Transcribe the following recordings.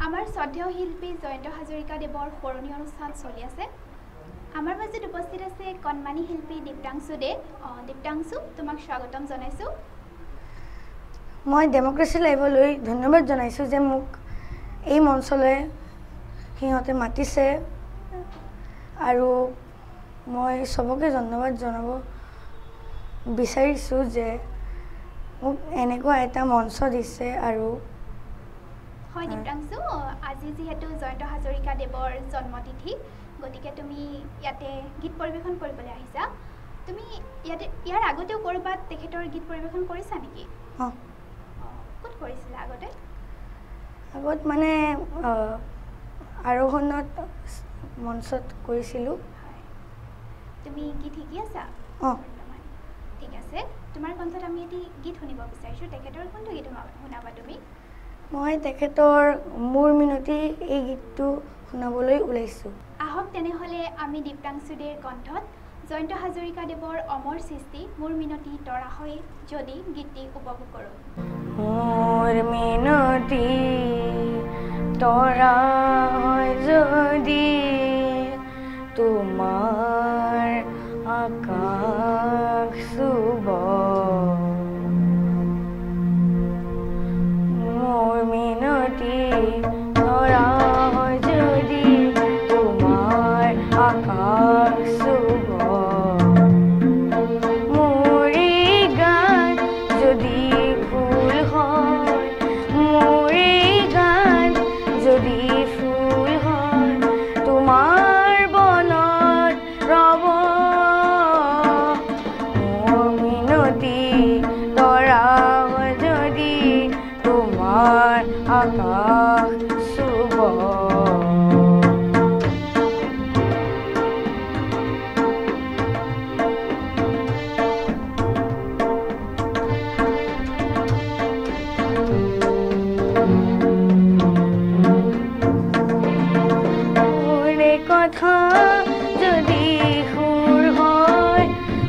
আমাৰ শ্ৰদ্ধেয় শিল্পী জয়ন্ত হাজৰিকা দেৱৰ সোঁৱৰণি অনুষ্ঠান চলি আছে। আমাৰ মাজত উপস্থিত আছে কণমানি শিল্পী দীপ্তাংশু দে। দীপ্তাংশু, তোমাক স্বাগতম জনাইছোঁ। মই ডেমক্ৰেচি লাইভলৈ ধন্যবাদ জনাইছোঁ যে মোক এই মঞ্চলৈ সিহঁতে মাতিছে, আৰু মই চবকে ধন্যবাদ জনাব বিচাৰিছোঁ যে মোক এনেকুৱা এটা মঞ্চ দিছে। আৰু হয় দীপ্তাংশু, আজি যিহেতু জয়ন্ত হাজৰিকা দেৱৰ জন্মতিথি, গতিকে তুমি ইয়াতে গীত পৰিৱেশন কৰিবলৈ আহিছা। তুমি ইয়াৰ আগতেও ক'ৰবাত তেখেতৰ গীত পৰিৱেশন কৰিছা নেকি? ক'ত কৰিছিলা আগতে? আগত মানে আৰোহণত মঞ্চত কৰিছিলোঁ। তুমি গীত শিকি আছা? ঠিক আছে, তোমাৰ কণ্ঠত আমি এটি গীত শুনিব বিচাৰিছোঁ। তেখেতৰ কোনটো গীত শুনাবা তুমি? মই তেখেতৰ মোৰ মিনতি এই গীতটো শুনাবলৈ ওলাইছোঁ। আহক তেনেহ'লে আমি দীপ্তাংশু দেৰ কণ্ঠত জয়ন্ত হাজৰিকা দেৱৰ অমৰ সৃষ্টি মোৰ মিনতি তৰা হৈ যদি গীতটি উপভোগ কৰোঁ। মোৰ মিনতি তৰা হয় যদি তোমাৰ আকাশ চুব, মোৰ মিনতি তৰা হয় যদি তোমাৰ আকাশ চুব, মোৰ গান যদি ফুল হয়, মোৰ গান যদি ফুল হয়, তোমাৰ বনত ৰব, মোৰ মিনতি তৰা হয় যদি তোমাৰ আকাশ চুব। কথা যদি সুৰ হয়,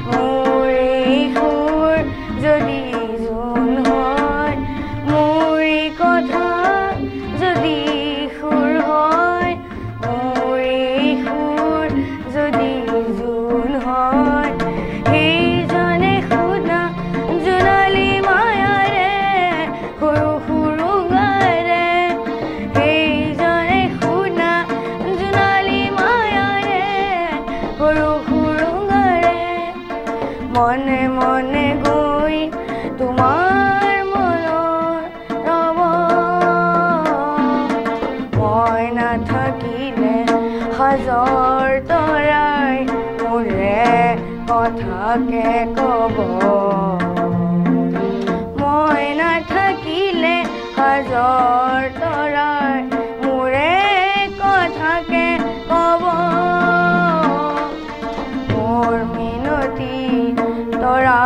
মোৰ সুৰ যদি জোন হয়, মোৰ কথা যদি সুৰ হয়, মোৰ সুৰ যদি জোন হয়, সেইজনে শুনা জোনালী মায়াৰে সৰু সৰু গাৰে, সেইজনে শুনা জোনালী সৰু সৰু গাৰে, মনে মনে গৈ তোমাৰ মনৰ ৰব, মই নাথাকিলে হাজাৰ তৰাই মোৰে কথাকে ক'ব, মই নাথাকিলে হাজাৰ তৰাই মোৰে কথাকে ক'ব, মোৰ মিনতি তৰা